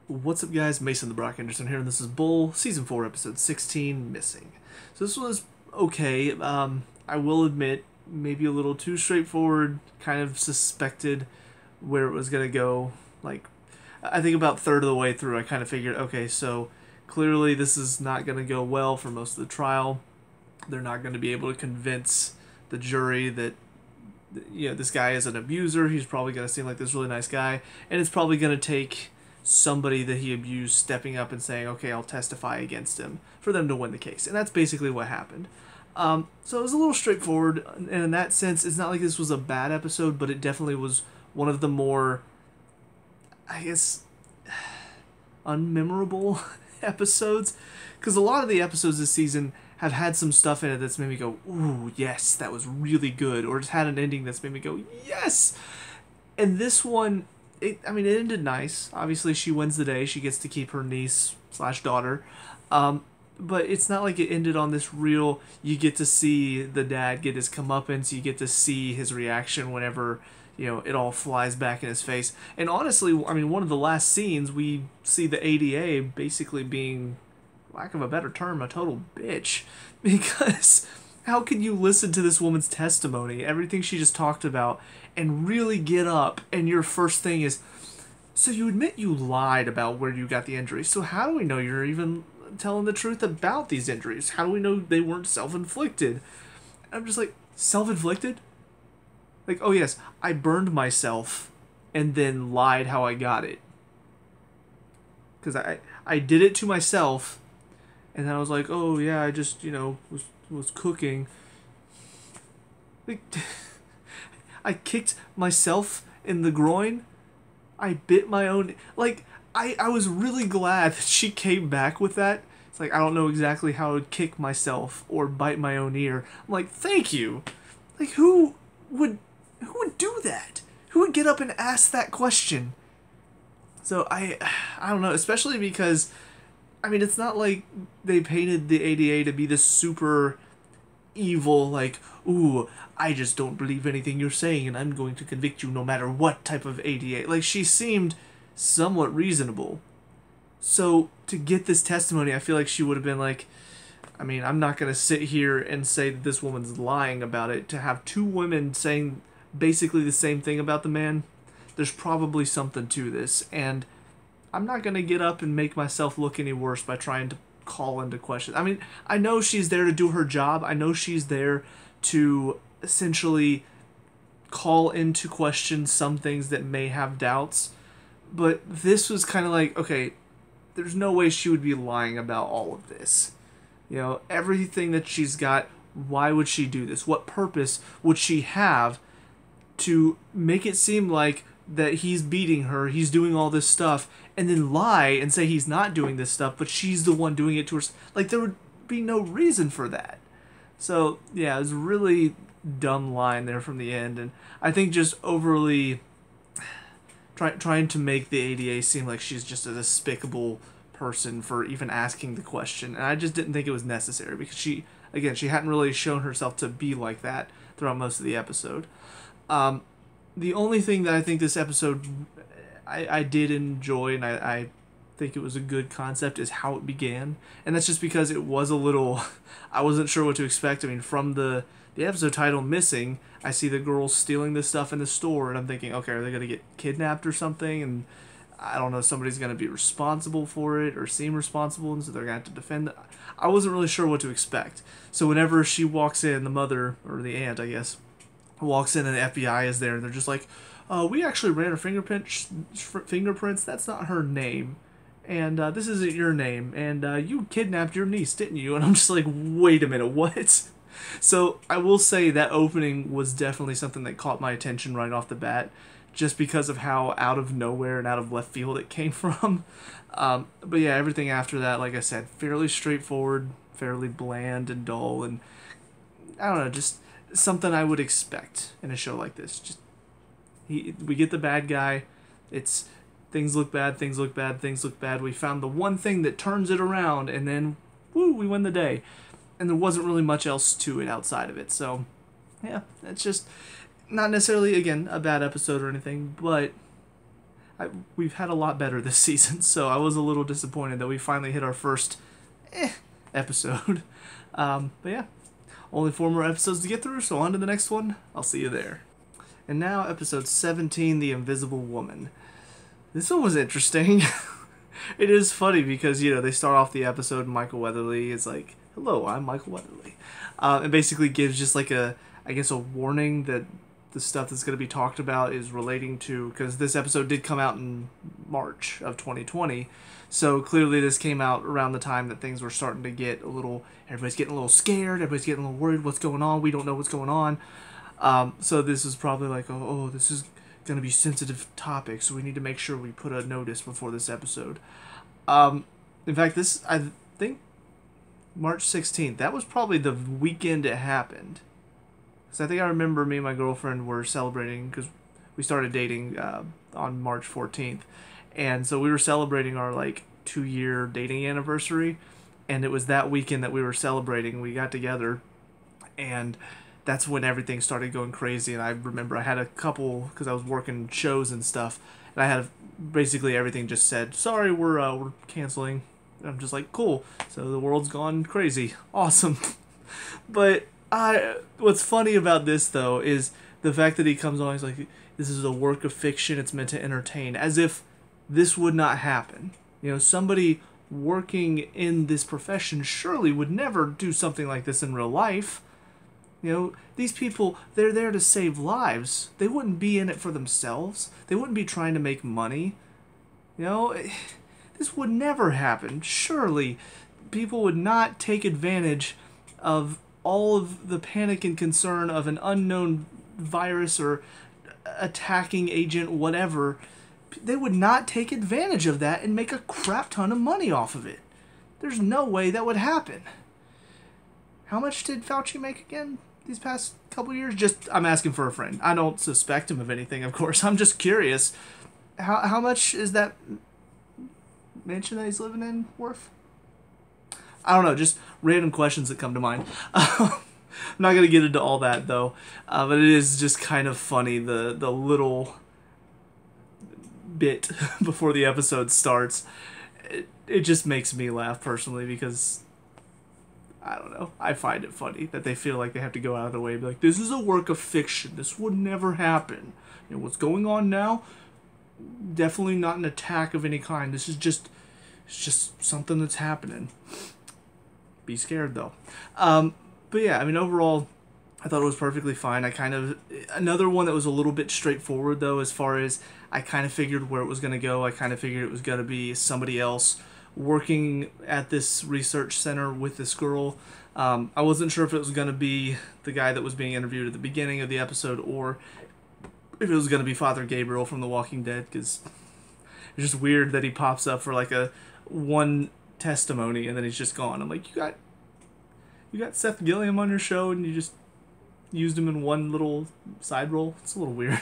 What's up, guys? Mason the Brock Henderson here, and this is Bull, Season 4, Episode 16, Missing. So this was okay. I will admit, maybe a little too straightforward, kind of suspected where it was going to go. Like, I think about third of the way through, I kind of figured, okay, so clearly this is not going to go well for most of the trial. They're not going to be able to convince the jury that this guy is an abuser. He's probably going to seem like this really nice guy, and it's probably going to take somebody that he abused stepping up and saying, okay, I'll testify against him for them to win the case. And that's basically what happened. So it was a little straightforward, and in that sense, it's not like this was a bad episode, but it definitely was one of the more, I guess, unmemorable episodes. Because a lot of the episodes this season have had some stuff in it that's made me go, ooh, yes, that was really good. Or just had an ending that's made me go, yes! And this one, it ended nice. Obviously, she wins the day. She gets to keep her niece slash daughter. But it's not like it ended on this real, you get to see the dad get his comeuppance. You get to see his reaction whenever, it all flies back in his face. And honestly, one of the last scenes, we see the ADA basically being, lack of a better term, a total bitch. Because how can you listen to this woman's testimony, everything she just talked about, and really get up, and your first thing is, so you admit you lied about where you got the injuries, so how do we know you're even telling the truth about these injuries? How do we know they weren't self-inflicted? I'm just like, self-inflicted? Like, oh yes, I burned myself and then lied how I got it. Because I did it to myself, and then I was like, oh yeah, I just, was cooking. Like, I kicked myself in the groin. I bit my own... Like, I was really glad that she came back with that. It's like, I don't know exactly how I would kick myself or bite my own ear. I'm like, thank you. Like, who would do that? Who would get up and ask that question? So, I don't know, especially because... it's not like they painted the ADA to be this super evil, like, ooh, I just don't believe anything you're saying and I'm going to convict you no matter what type of ADA. Like, she seemed somewhat reasonable. So, to get this testimony, I feel like she would have been like, I'm not going to sit here and say that this woman's lying about it. To have two women saying basically the same thing about the man, there's probably something to this, and I'm not going to get up and make myself look any worse by trying to call into question. I know she's there to do her job. I know she's there to essentially call into question some things that may have doubts. But this was kind of like, okay, there's no way she would be lying about all of this. Everything that she's got, why would she do this? What purpose would she have to make it seem like that he's beating her, he's doing all this stuff, and then lie and say he's not doing this stuff, but she's the one doing it to her? Like, there would be no reason for that. So, yeah, it was a really dumb line there from the end, and I think just overly trying to make the ADA seem like she's just a despicable person for even asking the question, and I just didn't think it was necessary, because she hadn't really shown herself to be like that throughout most of the episode. The only thing that I think this episode I did enjoy, and I think it was a good concept, is how it began. And that's just because it was a little... I wasn't sure what to expect. From the episode title, Missing, I see the girls stealing this stuff in the store, and I'm thinking, okay, are they going to get kidnapped or something? And I don't know, somebody's going to be responsible for it or seem responsible, and so they're going to have to defend it. I wasn't really sure what to expect. So whenever she walks in, the mother, or the aunt, I guess, walks in and the FBI is there, and they're just like, we actually ran her fingerprints. That's not her name. And this isn't your name. And you kidnapped your niece, didn't you? And I'm just like, wait a minute, what? So I will say that opening was definitely something that caught my attention right off the bat, just because of how out of nowhere and out of left field it came from. But yeah, everything after that, like I said, fairly straightforward, fairly bland and dull, and I don't know, just something I would expect in a show like this. Just we get the bad guy. It's things look bad, things look bad, things look bad. We found the one thing that turns it around, and then woo, we win the day. And there wasn't really much else to it outside of it. So yeah, it's just not necessarily, again, a bad episode or anything, but we've had a lot better this season, so I was a little disappointed that we finally hit our first episode. But yeah, only 4 more episodes to get through, so on to the next one. I'll see you there. And now episode 17, The Invisible Woman. This one was interesting. It is funny because, you know, they start off the episode and Michael Weatherly is like, hello, I'm Michael Weatherly. And basically gives just like a warning that the stuff that's going to be talked about is relating to, because this episode did come out in March of 2020. So clearly this came out around the time that things were starting to get everybody's getting a little scared, everybody's getting a little worried, what's going on, we don't know what's going on. So this is probably like, oh, this is going to be sensitive topic, so we need to make sure we put a notice before this episode. In fact, I think March 16th, that was probably the weekend it happened. Because I think I remember me and my girlfriend were celebrating, because we started dating on March 14th. And so we were celebrating our 2-year dating anniversary, and it was that weekend that we were celebrating. We got together, and that's when everything started going crazy. And I remember I had a couple, because I was working shows and stuff, and I had basically everything just said, sorry, we're canceling. And I'm just like, cool. So the world's gone crazy. Awesome. But what's funny about this, though, is the fact that he comes on, he's like, this is a work of fiction, it's meant to entertain, as if this would not happen. You know, somebody working in this profession surely would never do something like this in real life. You know, these people, they're there to save lives. They wouldn't be in it for themselves. They wouldn't be trying to make money. You know, this would never happen. Surely, people would not take advantage of all of the panic and concern of an unknown virus or attacking agent, whatever. They would not take advantage of that and make a crap ton of money off of it. There's no way that would happen. How much did Fauci make again these past couple years? Just, I'm asking for a friend. I don't suspect him of anything, of course. I'm just curious. How much is that mansion that he's living in worth? I don't know, just random questions that come to mind. I'm not going to get into all that, though. But it is just kind of funny, the little bit before the episode starts. It just makes me laugh personally, because I don't know, I find it funny that they feel like they have to go out of their way and be like, this is a work of fiction, this would never happen. You know, what's going on now, definitely not an attack of any kind. This is just, it's just something that's happening. Be scared, though. But yeah, I mean, overall, I thought it was perfectly fine. Another one that was a little bit straightforward, though, as far as I kind of figured where it was going to go. I kind of figured it was going to be somebody else working at this research center with this girl. I wasn't sure if it was going to be the guy that was being interviewed at the beginning of the episode, or if it was going to be Father Gabriel from The Walking Dead, because it's just weird that he pops up for like one testimony and then he's just gone. I'm like, you got Seth Gilliam on your show and you just used him in one little side role? It's a little weird.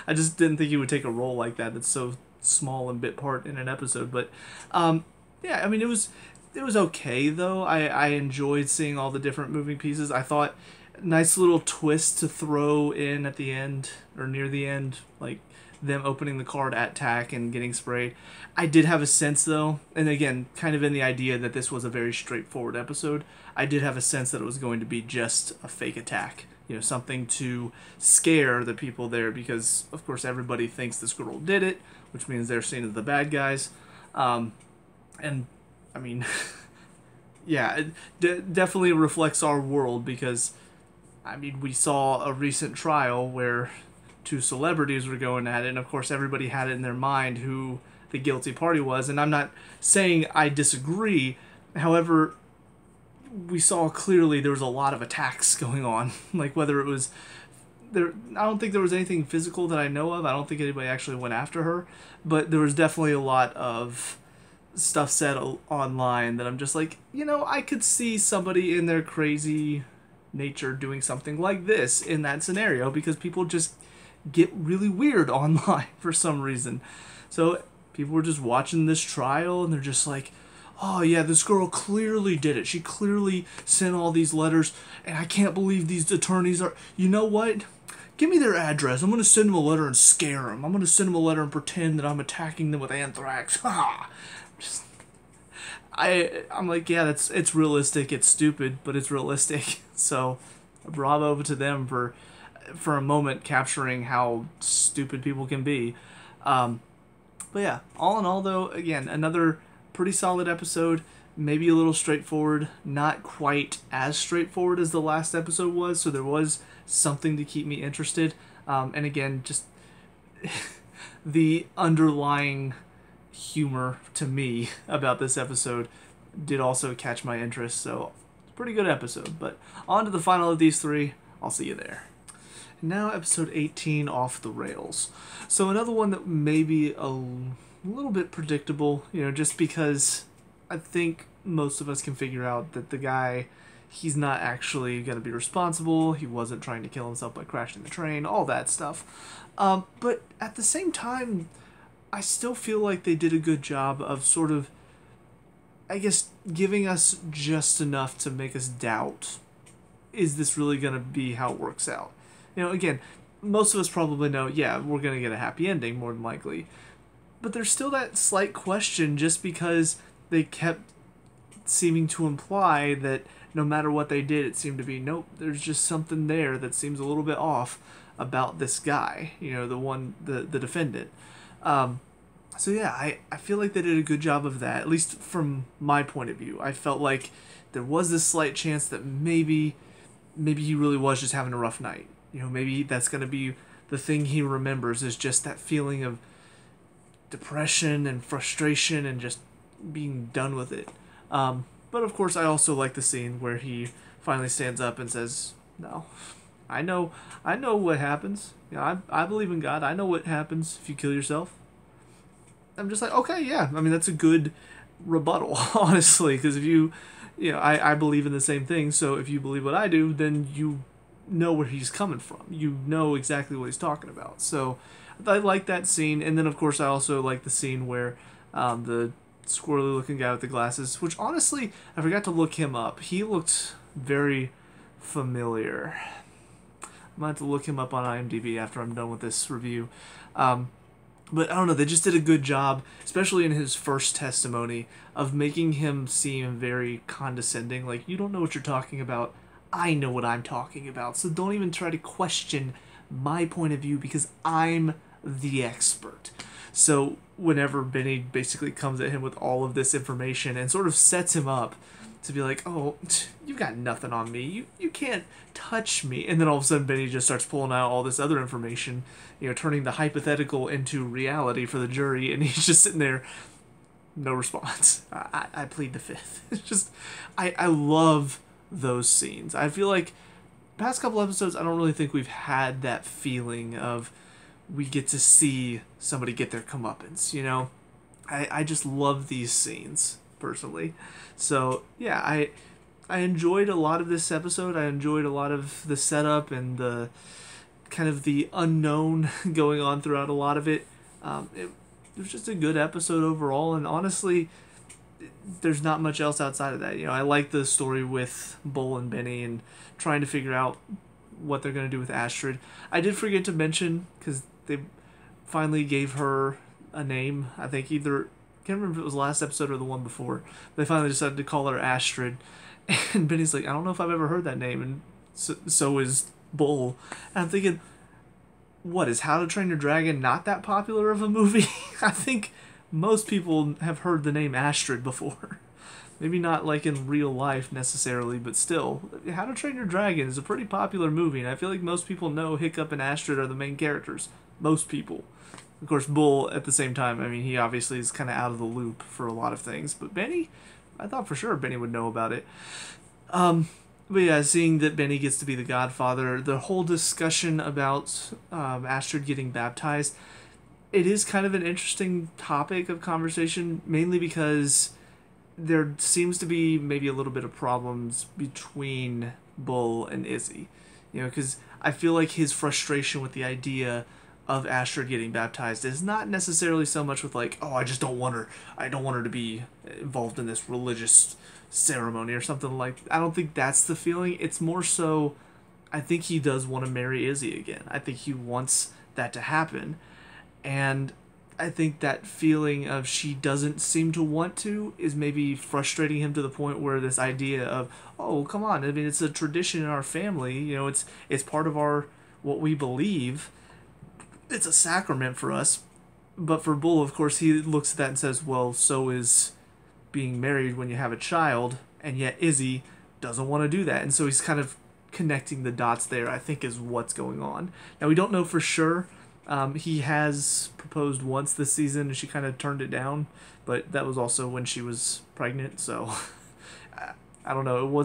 I just didn't think he would take a role like that that's so small and bit part in an episode. But yeah, I mean, it was okay, though. I enjoyed seeing all the different moving pieces. I thought nice little twist to throw in at the end, or near the end, like them opening the card at TAC and getting sprayed. I did have a sense, though, and again, kind of in the idea that this was a very straightforward episode, I did have a sense that it was going to be just a fake attack. You know, something to scare the people there, because, of course, everybody thinks this girl did it, which means they're seen as the bad guys. And, I mean, yeah, it definitely reflects our world, because, I mean, we saw a recent trial where 2 celebrities were going at it, and, of course, everybody had it in their mind who the guilty party was, and I'm not saying I disagree. However, we saw clearly there was a lot of attacks going on, like whether it was there. I don't think there was anything physical that I know of. I don't think anybody actually went after her, but there was definitely a lot of stuff said online that I'm just like, you know, I could see somebody in their crazy nature doing something like this in that scenario, because people just get really weird online for some reason. So people were just watching this trial and they're just like, oh yeah, this girl clearly did it. She clearly sent all these letters, and I can't believe these attorneys are... You know what? give me their address. I'm gonna send them a letter and scare them. I'm gonna send them a letter and pretend that I'm attacking them with anthrax. Ha! Just, I'm like, yeah, it's realistic. It's stupid, but it's realistic. So, bravo to them for a moment capturing how stupid people can be. But yeah, all in all, though, again, another pretty solid episode. Maybe a little straightforward, not quite as straightforward as the last episode was, so there was something to keep me interested. And again, just the underlying humor to me about this episode did also catch my interest, so it's a pretty good episode. But on to the final of these three. I'll see you there. Now episode 18, Off the Rails. So another one that may be a little bit predictable, just because I think most of us can figure out that the guy, he's not actually going to be responsible. He wasn't trying to kill himself by crashing the train, all that stuff. But at the same time, I still feel like they did a good job of sort of, I guess, giving us just enough to make us doubt, is this really going to be how it works out? Again, most of us probably know, yeah, we're going to get a happy ending, more than likely. But there's still that slight question, just because they kept seeming to imply that no matter what they did, it seemed to be, nope, there's just something there that seems a little bit off about this guy, the defendant. So yeah, I feel like they did a good job of that, at least from my point of view. I felt like there was this slight chance that maybe he really was just having a rough night. Maybe that's going to be the thing he remembers, is just that feeling of depression and frustration and just being done with it. But of course, I also like the scene where he finally stands up and says, no, I know what happens. I believe in God. I know what happens if you kill yourself. I'm just like, okay, yeah. I mean, that's a good rebuttal, honestly, because if I believe in the same thing, so if you believe what I do, then you know where he's coming from. You know exactly what he's talking about. So I like that scene. And then, of course, I also like the scene where the squirrely looking guy with the glasses, which honestly, I forgot to look him up. He looked very familiar. I'm going to have to look him up on IMDb after I'm done with this review. But I don't know, they just did a good job, especially in his first testimony, of making him seem very condescending. Like, you don't know what you're talking about. I know what I'm talking about. So don't even try to question my point of view, because I'm the expert. So whenever Benny basically comes at him with all of this information and sort of sets him up to be like, oh, you've got nothing on me. You can't touch me. And then all of a sudden Benny just starts pulling out all this other information, turning the hypothetical into reality for the jury. And he's just sitting there, no response. I plead the fifth. It's just, I love those scenes. I feel like past couple episodes, I don't really think we've had that feeling of we get to see somebody get their comeuppance, I just love these scenes, personally. So, yeah, I enjoyed a lot of this episode. I enjoyed a lot of the setup and the kind of the unknown going on throughout a lot of it. It was just a good episode overall, and honestly, there's not much else outside of that. I like the story with Bull and Benny and trying to figure out what they're going to do with Astrid. I did forget to mention, because they finally gave her a name. I think either, I can't remember if it was the last episode or the one before. They finally decided to call her Astrid. And Benny's like, I don't know if I've ever heard that name. And so is Bull. And I'm thinking, what, is How to Train Your Dragon not that popular of a movie? I think most people have heard the name Astrid before. Maybe not like in real life necessarily, but still, How to Train Your Dragon is a pretty popular movie, and I feel like most people know Hiccup and Astrid are the main characters. Most people. Of course, Bull, at the same time, I mean, he obviously is kind of out of the loop for a lot of things, but Benny, I thought for sure Benny would know about it. But yeah, seeing that Benny gets to be the godfather, the whole discussion about Astrid getting baptized, it is kind of an interesting topic of conversation, mainly because there seems to be maybe a little bit of problems between Bull and Izzy. Because I feel like his frustration with the idea of Astrid getting baptized is not necessarily so much with like, oh, I just don't want her. I don't want her to be involved in this religious ceremony or something like that. I don't think that's the feeling. It's more so, I think he does want to marry Izzy again. I think he wants that to happen. And I think that feeling of she doesn't seem to want to is maybe frustrating him to the point where this idea of, oh, come on, I mean, it's a tradition in our family, you know, it's part of our what we believe. It's a sacrament for us. But for Bull, of course, he looks at that and says, well, so is being married when you have a child, and yet Izzy doesn't want to do that. And so he's kind of connecting the dots there, I think, is what's going on. Now, we don't know for sure. He has proposed once this season, and she kind of turned it down, but that was also when she was pregnant, so I don't know.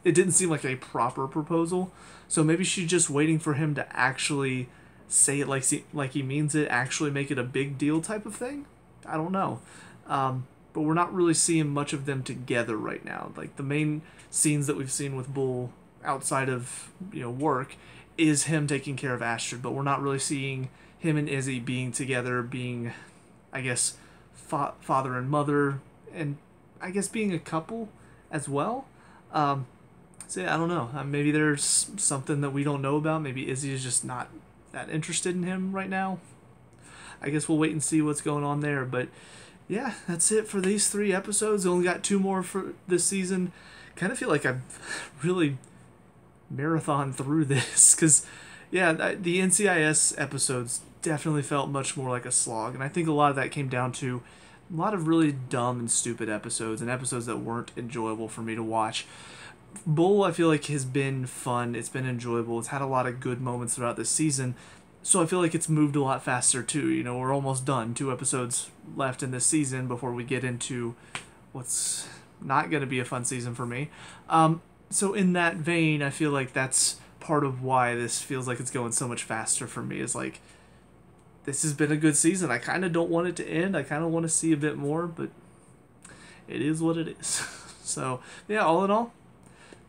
It didn't seem like a proper proposal, so maybe she's just waiting for him to actually say it like he means it, actually make it a big deal type of thing. I don't know. But we're not really seeing much of them together right now. Like, the main scenes that we've seen with Bull outside of, work is him taking care of Astrid, but we're not really seeing him and Izzy being together, being, I guess, father and mother, and I guess being a couple as well. So yeah, I don't know. Maybe there's something that we don't know about. Maybe Izzy is just not that interested in him right now. I guess we'll wait and see what's going on there. But yeah, that's it for these 3 episodes. Only got 2 more for this season. Kind of feel like I've really marathon through this because, yeah, the NCIS episodes definitely felt much more like a slog. And I think a lot of that came down to a lot of really dumb and stupid episodes and episodes that weren't enjoyable for me to watch. Bull, I feel like, has been fun. It's been enjoyable. It's had a lot of good moments throughout this season. So I feel like it's moved a lot faster, too. We're almost done. 2 episodes left in this season before we get into what's not going to be a fun season for me. So in that vein, I feel like that's part of why this feels like it's going so much faster for me, is like, this has been a good season. I kind of don't want it to end. I kind of want to see a bit more, but it is what it is. So, yeah, all in all,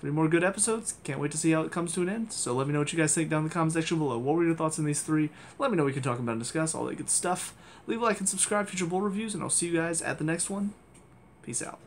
3 more good episodes. Can't wait to see how it comes to an end. So let me know what you guys think down in the comment section below. What were your thoughts on these 3? Let me know what we can talk about and discuss, all that good stuff. Leave a like and subscribe for future Bull reviews, and I'll see you guys at the next one. Peace out.